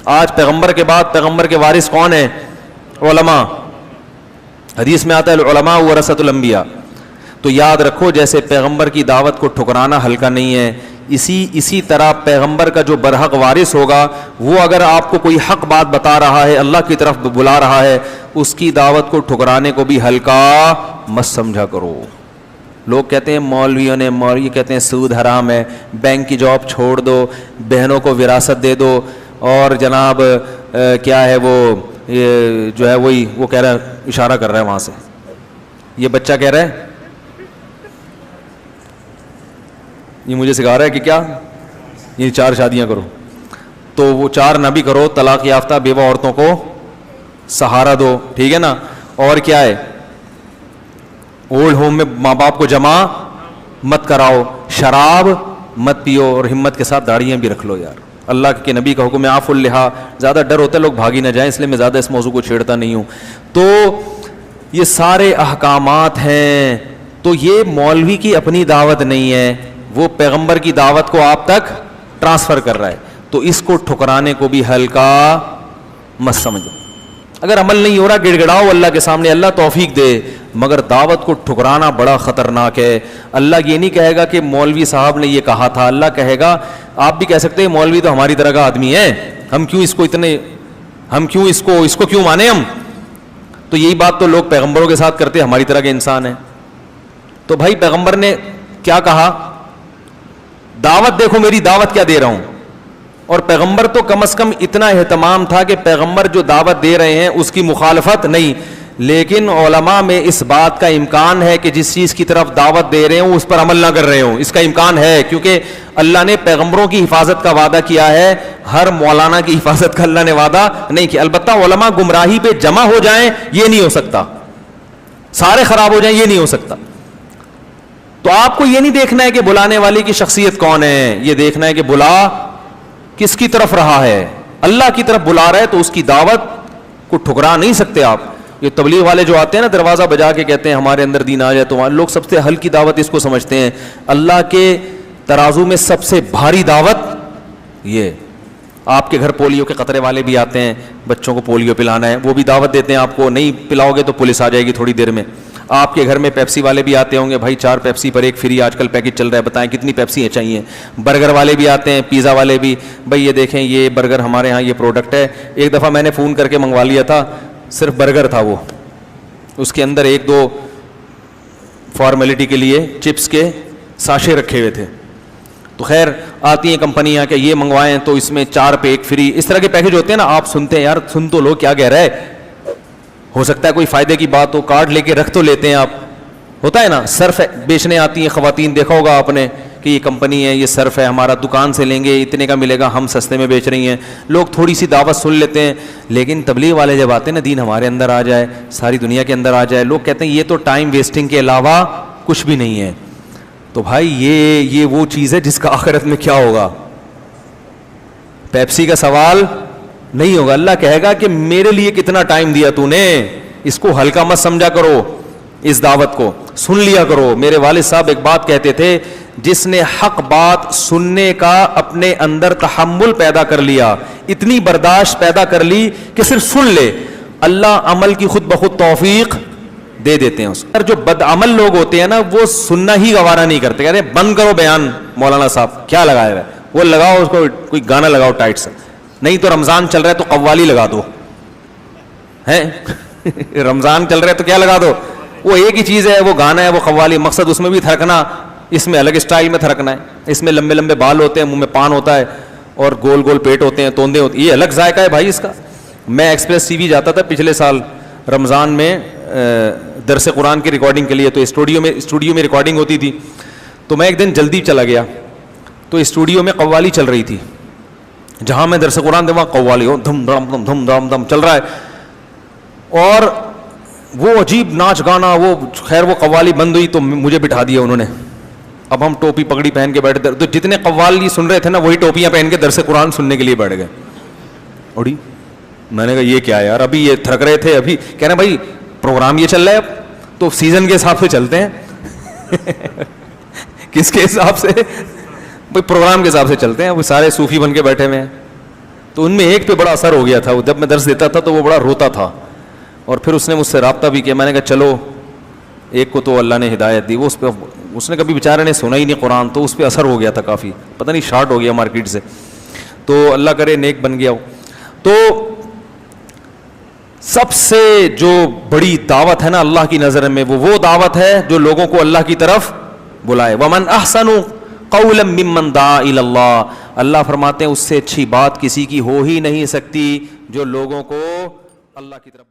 آج پیغمبر کے بعد پیغمبر کے وارث کون ہیں؟ علماء. حدیث میں آتا ہے العلماء ورثۃ الانبیاء. تو یاد رکھو جیسے پیغمبر کی دعوت کو ٹھکرانا ہلکا نہیں ہے, اسی طرح پیغمبر کا جو برحق وارث ہوگا وہ اگر آپ کو کوئی حق بات بتا رہا ہے, اللہ کی طرف بلا رہا ہے, اس کی دعوت کو ٹھکرانے کو بھی ہلکا مت سمجھا کرو. لوگ کہتے ہیں مولوی کہتے ہیں سود حرام ہے, بینک کی جاب چھوڑ دو, بہنوں کو وراثت دے دو, اور جناب کیا ہے وہ یہ جو ہے وہی وہ کہہ رہا ہے, اشارہ کر رہا ہے وہاں سے, یہ بچہ کہہ رہا ہے, یہ مجھے سکھا رہا ہے کہ کیا یہ 4 شادیاں کرو. تو وہ 4 نہ بھی کرو, طلاق یافتہ بیوہ عورتوں کو سہارا دو, ٹھیک ہے نا. اور کیا ہے, اولڈ ہوم میں ماں باپ کو جمع مت کراؤ, شراب مت پیو, اور ہمت کے ساتھ داڑیاں بھی رکھ لو یار. اللہ کے نبی کا حکم ہے عفو اللحیٰ, زیادہ ڈر ہوتا ہے لوگ بھاگی نہ جائیں, اس لیے میں زیادہ اس موضوع کو چھیڑتا نہیں ہوں. تو یہ سارے احکامات ہیں. تو یہ مولوی کی اپنی دعوت نہیں ہے, وہ پیغمبر کی دعوت کو آپ تک ٹرانسفر کر رہا ہے. تو اس کو ٹھکرانے کو بھی ہلکا مت سمجھو. اگر عمل نہیں ہو رہا گڑ گڑاؤ اللہ کے سامنے, اللہ توفیق دے, مگر دعوت کو ٹھکرانا بڑا خطرناک ہے. اللہ یہ نہیں کہے گا کہ مولوی صاحب نے یہ کہا تھا, اللہ کہے گا, آپ بھی کہہ سکتے ہیں مولوی تو ہماری طرح کا آدمی ہے, ہم کیوں اس کو کیوں مانے ہم. تو یہی بات تو لوگ پیغمبروں کے ساتھ کرتے, ہماری طرح کے انسان ہیں. تو بھائی پیغمبر نے کیا کہا, دعوت دیکھو میری دعوت کیا دے رہا ہوں. اور پیغمبر تو کم از کم اتنا اہتمام تھا کہ پیغمبر جو دعوت دے رہے ہیں اس کی مخالفت نہیں. لیکن علماء میں اس بات کا امکان ہے کہ جس چیز کی طرف دعوت دے رہے ہوں اس پر عمل نہ کر رہے ہوں, اس کا امکان ہے, کیونکہ اللہ نے پیغمبروں کی حفاظت کا وعدہ کیا ہے, ہر مولانا کی حفاظت کا اللہ نے وعدہ نہیں کیا. البتہ علماء گمراہی پہ جمع ہو جائیں یہ نہیں ہو سکتا, سارے خراب ہو جائیں یہ نہیں ہو سکتا. تو آپ کو یہ نہیں دیکھنا ہے کہ بلانے والے کی شخصیت کون ہے, یہ دیکھنا ہے کہ بلا کس کی طرف رہا ہے. اللہ کی طرف بلا رہا ہے تو اس کی دعوت کو ٹھکرا نہیں سکتے آپ. یہ تبلیغ والے جو آتے ہیں نا دروازہ بجا کے کہتے ہیں ہمارے اندر دین آ جائے, تو لوگ سب سے ہلکی دعوت اس کو سمجھتے ہیں. اللہ کے ترازو میں سب سے بھاری دعوت یہ. آپ کے گھر پولیو کے قطرے والے بھی آتے ہیں, بچوں کو پولیو پلانا ہے, وہ بھی دعوت دیتے ہیں آپ کو, نہیں پلاؤ گے تو پولیس آ جائے گی تھوڑی دیر میں. آپ کے گھر میں پیپسی والے بھی آتے ہوں گے, بھائی 4 پیپسی پر 1 فری آج کل پیکج چل رہا ہے, بتائیں کتنی پیپسی چاہیے. برگر والے بھی آتے ہیں, پیزا والے بھی, بھائی یہ دیکھیں یہ برگر ہمارے ہاں یہ پروڈکٹ ہے. ایک دفعہ میں نے فون کر کے منگوا لیا تھا, صرف برگر تھا وہ, اس کے اندر 1-2 فارمیلٹی کے لیے چپس کے ساشے رکھے ہوئے تھے. تو خیر آتی ہیں کمپنیاں کہ یہ منگوائیں تو اس میں 4 پہ 1 فری, اس طرح کے پیکج ہوتے ہیں نا. آپ سنتے ہیں یار, سن تو لو کیا کہہ رہا ہے, ہو سکتا ہے کوئی فائدے کی بات ہو, کارڈ لے کے رکھ تو لیتے ہیں آپ. ہوتا ہے نا, صرف بیچنے آتی ہیں خواتین, دیکھا ہوگا آپ نے کہ یہ کمپنی ہے, یہ صرف ہے ہمارا, دکان سے لیں گے اتنے کا ملے گا, ہم سستے میں بیچ رہی ہیں. لوگ تھوڑی سی دعوت سن لیتے ہیں, لیکن تبلیغ والے جب آتے ہیں نا, دین ہمارے اندر آ جائے, ساری دنیا کے اندر آ جائے, لوگ کہتے ہیں یہ تو ٹائم ویسٹنگ کے علاوہ کچھ بھی نہیں ہے. تو بھائی یہ وہ چیز ہے جس کا آخرت میں کیا ہوگا, پیپسی کا سوال نہیں ہوگا. اللہ کہے گا کہ میرے لیے کتنا ٹائم دیا تو نے, اس کو ہلکا مت سمجھا کرو, اس دعوت کو سن لیا کرو. میرے والد صاحب ایک بات کہتے تھے, جس نے حق بات سننے کا اپنے اندر تحمل پیدا کر لیا, اتنی برداشت پیدا کر لی کہ صرف سن لے, اللہ عمل کی خود بخود توفیق دے دیتے ہیں اس کو. جو بد عمل لوگ ہوتے ہیں نا, وہ سننا ہی گوارا نہیں کرتے, کہتے ہیں بند کرو بیان مولانا صاحب کیا لگایا ہوا ہے, وہ لگاؤ اس کو کوئی گانا لگاؤ ٹائٹ سا, نہیں تو رمضان چل رہا ہے تو قوالی لگا دو, ہیں رمضان چل رہا ہے تو کیا لگا دو, وہ ایک ہی چیز ہے, وہ گانا ہے وہ قوالی, مقصد اس میں بھی تھرکنا, اس میں الگ اسٹائل میں تھرکنا ہے. اس میں لمبے لمبے بال ہوتے ہیں, منہ میں پان ہوتا ہے, اور گول گول پیٹ ہوتے ہیں, توندے ہوتے ہیں, یہ الگ ذائقہ ہے بھائی اس کا. میں ایکسپریس ٹی وی جاتا تھا پچھلے سال رمضان میں درس قرآن کی ریکارڈنگ کے لیے, تو اسٹوڈیو میں ریکارڈنگ ہوتی تھی. تو میں ایک دن جلدی چلا گیا, تو اسٹوڈیو میں قوالی چل رہی تھی, جہاں میں درس قرآن دے وہاں قوالی ہو دھم دھم دھم دھم دھم دھم چل رہا ہے, اور وہ عجیب ناچ گانا, وہ خیر وہ قوالی بند ہوئی تو مجھے بٹھا دیا انہوں نے. اب ہم ٹوپی پگڑی پہن کے بیٹھے, تو جتنے قوالی سن رہے تھے نا وہی ٹوپیاں پہن کے درس قرآن سننے کے لیے بیٹھ گئے. اڑی میں نے کہا یہ کیا ہے یار, ابھی یہ تھرک رہے تھے, ابھی کہہ رہے بھائی پروگرام یہ چل رہا ہے, اب تو سیزن کے حساب سے چلتے ہیں. کس کے حساب سے؟ بھائی پروگرام کے حساب سے چلتے ہیں. وہ سارے صوفی بن کے بیٹھے ہوئے ہیں, تو ان میں ایک پہ بڑا اثر ہو گیا تھا. جب میں درس دیتا تھا تو وہ بڑا روتا تھا, اور پھر اس نے مجھ سے رابطہ بھی کیا. میں نے کہا چلو ایک کو تو اللہ نے ہدایت دی, وہ اس نے کبھی بیچارے نے سنا ہی نہیں قرآن, تو اس پہ اثر ہو گیا تھا کافی, پتہ نہیں شارٹ ہو گیا مارکیٹ سے, تو اللہ کرے نیک بن گیا ہو. تو سب سے جو بڑی دعوت ہے نا اللہ کی نظر میں, وہ دعوت ہے جو لوگوں کو اللہ کی طرف بلائے. ومن احسن قولا ممن دعا الی اللہ, اللہ فرماتے ہیں اس سے اچھی بات کسی کی ہو ہی نہیں سکتی جو لوگوں کو اللہ کی طرف